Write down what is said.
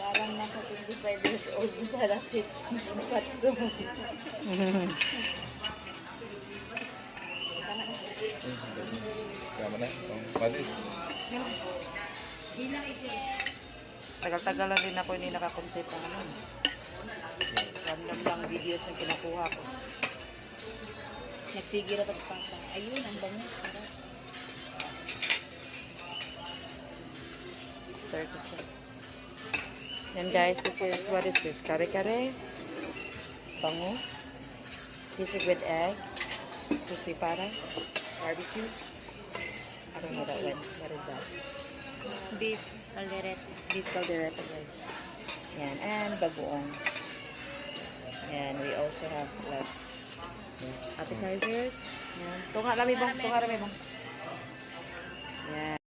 Parang nasa 25 years old na sa lapit. Patso. Tama na. Ang palis. Tagal-tagal lang din ako hindi nakakontent ng ano. Random lang videos yung kinakuha ko. Nagsigil ako pa. Ayun, ang bango. 30. Then guys, this is, what is this? Kare-kare, bangus, sisig with egg, crispy pata, barbecue. I don't know that one. What is that? Beef caldereta. Beef caldereta, guys. Yan, and bagoong. And we also have like appetizers. Yan. Tunga lami bang? Tunga lami bang? Yan.